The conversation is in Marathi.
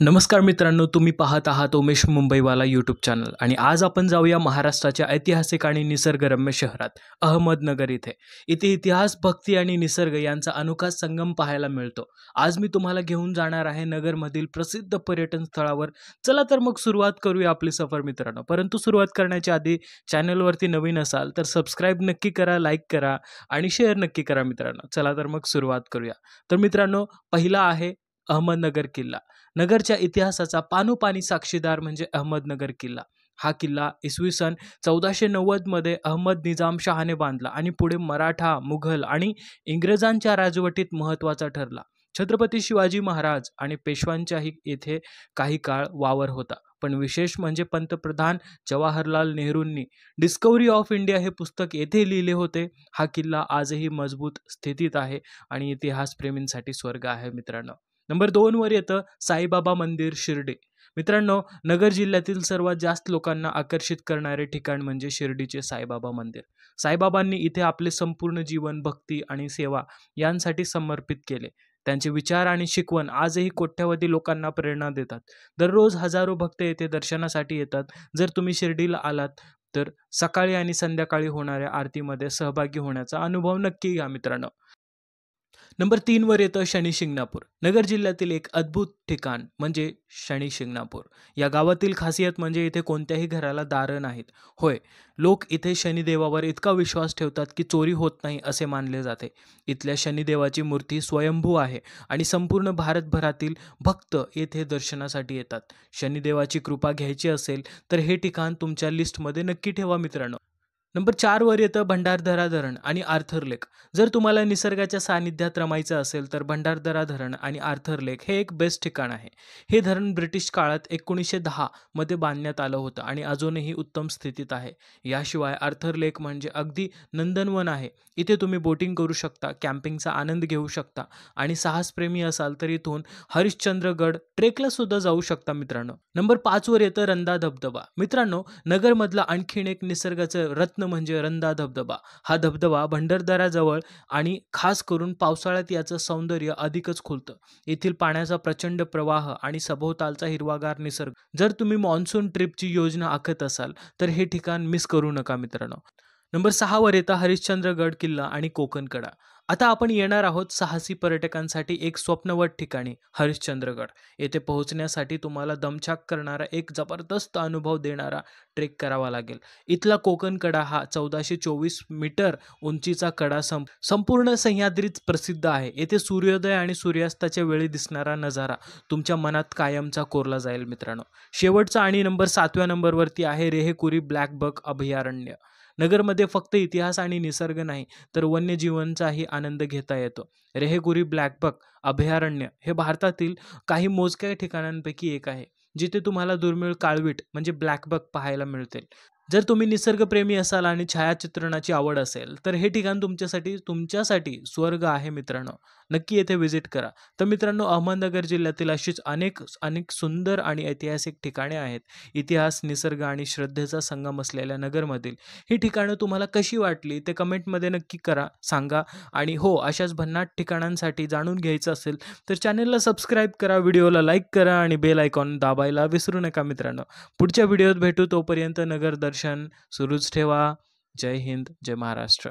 नमस्कार मित्रांनो, तुम्ही पाहत आहात उमेश मुंबईवाला यूट्यूब चॅनल आणि आज आपण जाऊया महाराष्ट्राच्या ऐतिहासिक आणि निसर्गरम्य शहरात अहमदनगर इथे. इथे इतिहास, भक्ती आणि निसर्ग यांचा अनोखा संगम पाहायला मिळतो. आज मी तुम्हाला घेऊन जाणार आहे नगरमधील प्रसिद्ध पर्यटन स्थळावर. चला तर मग सुरुवात करूया आपली सफर मित्रांनो. परंतु सुरुवात करण्याच्या आधी चॅनलवरती नवीन असाल तर सबस्क्राईब नक्की करा, लाईक करा आणि शेअर नक्की करा मित्रांनो. चला तर मग सुरुवात करूया. तर मित्रांनो, पहिला आहे अहमदनगर किल्ला. नगरच्या इतिहासाचा पानोपानी साक्षीदार म्हणजे अहमदनगर किल्ला. हा किल्ला इसवी सन 1490 मध्ये अहमद निजाम शहाने बांधला आणि पुढे मराठा, मुघल आणि इंग्रजांच्या राजवटीत महत्त्वाचा ठरला. छत्रपती शिवाजी महाराज आणि पेशव्यांच्याही येथे काही काळ वावर होता. पण विशेष म्हणजे पंतप्रधान जवाहरलाल नेहरूंनी डिस्कव्हरी ऑफ इंडिया हे पुस्तक येथे लिहिले होते. हा किल्ला आजही मजबूत स्थितीत आहे आणि इतिहासप्रेमींसाठी स्वर्ग आहे मित्रांनो. नंबर 2 वर येतं साईबाबा मंदिर शिर्डी. मित्रांनो, नगर जिल्ह्यातील सर्वात जास्त लोकांना आकर्षित करणारे ठिकाण म्हणजे शिर्डीचे साईबाबा मंदिर. साईबाबांनी इथे आपले संपूर्ण जीवन भक्ती आणि सेवा यांसाठी समर्पित केले. त्यांचे विचार आणि शिकवण आजही कोट्यावधी लोकांना प्रेरणा देतात. दररोज हजारो भक्त येथे दर्शनासाठी येतात. जर तुम्ही शिर्डीला आलात तर सकाळी आणि संध्याकाळी होणाऱ्या आरतीमध्ये सहभागी होण्याचा अनुभव नक्की घ्या मित्रांनो. नंबर 3 वर येतं शनी शिंगणापूर. नगर जिल्ह्यातील एक अद्भुत ठिकाण म्हणजे शनी शिंगणापूर. या गावातील खासियत म्हणजे इथे कोणत्याही घराला दारं नाहीत. होय, लोक इथे शनिदेवावर इतका विश्वास ठेवतात की चोरी होत नाही असे मानले जाते. इथल्या शनिदेवाची मूर्ती स्वयंभू आहे आणि संपूर्ण भारतभरातील भक्त येथे दर्शनासाठी येतात. शनिदेवाची कृपा घ्यायची असेल तर हे ठिकाण तुमच्या लिस्टमध्ये नक्की ठेवा मित्रांनो. नंबर 4 वर येतं भंडारदरा धरण आणि आर्थर लेक. जर तुम्हाला निसर्गाच्या सानिध्यात रमायचं असेल तर भंडारदरा धरण आणि आर्थर लेक हे एक बेस्ट ठिकाण आहे. हे धरण ब्रिटिश काळात 1910 मध्ये बांधण्यात आलं होतं आणि अजूनही उत्तम स्थितीत आहे. याशिवाय आर्थर लेक म्हणजे अगदी नंदनवन आहे. इथे तुम्ही बोटिंग करू शकता, कॅम्पिंगचा आनंद घेऊ शकता आणि साहसप्रेमी असाल तर इथून हरिश्चंद्रगड ट्रेकला सुद्धा जाऊ शकता मित्रांनो. नंबर 5 वर येतं रंधा धबधबा. मित्रांनो, नगरमधला आणखीन एक निसर्गाचं रत्न म्हणजे रंधा धबधबा. हा धबधबा भंडारदऱ्याजवळ आणि खास करून पावसाळ्यात याचं सौंदर्य अधिकच खुलतं. येथील पाण्याचा प्रचंड प्रवाह आणि सभोवतालचा हिरवागार निसर्ग. जर तुम्ही मान्सून ट्रिपची योजना आखत असाल तर हे ठिकाण मिस करू नका मित्रांनो. नंबर 6 वर येतं हरिश्चंद्रगड किल्ला आणि कोकणकडा. आता आपण येणार आहोत साहसी पर्यटकांसाठी एक स्वप्नवत ठिकाणी हरिश्चंद्रगड. येथे पोहोचण्यासाठी तुम्हाला दमछाक करणारा एक जबरदस्त अनुभव देणारा ट्रेक करावा लागेल. इथला कोकणकडा हा 1424 मीटर उंचीचा कडा संपूर्ण सह्याद्रीत प्रसिद्ध आहे. येथे सूर्योदय आणि सूर्यास्ताच्या वेळी दिसणारा नजारा तुमच्या मनात कायमचा कोरला जाईल मित्रांनो. शेवटचा आणि नंबर 7व्या नंबरवरती आहे रेहेकुरी ब्लॅक बक अभयारण्य. नगरमध्ये फक्त इतिहास आणि निसर्ग नाही तर वन्यजीवांचाही आनंद घेता येतो. रेहेकुरी ब्लॅकबक अभयारण्य हे भारतातील काही मोजक्या ठिकाणांपैकी एक आहे जिथे तुम्हाला दुर्मिळ काळवीट म्हणजे ब्लॅकबक पाहायला मिळतील. जर तुम्ही निसर्गप्रेमी असाल आणि छायाचित्रणाची आवड असेल तर हे ठिकाण तुमच्यासाठी स्वर्ग आहे मित्रांनो. नक्की येथे व्हिजिट करा. तर मित्रांनो, अहमदनगर जिल्ह्यातील अशीच अनेक अनेक सुंदर आणि ऐतिहासिक ठिकाणे आहेत. इतिहास, निसर्ग आणि श्रद्धेचा संगम असलेल्या नगरमधील ही ठिकाणं तुम्हाला कशी वाटली ते कमेंटमध्ये नक्की सांगा. आणि हो, अशाच भन्नाट ठिकाणांसाठी जाणून घ्यायचं असेल तर चॅनलला सबस्क्राईब करा, व्हिडिओला लाईक करा आणि बेल आयकॉन दाबायला विसरू नका मित्रांनो. पुढच्या व्हिडिओत भेटू, तोपर्यंत नगर दर्शन सुरूच ठेवा. जय हिंद, जय महाराष्ट्र.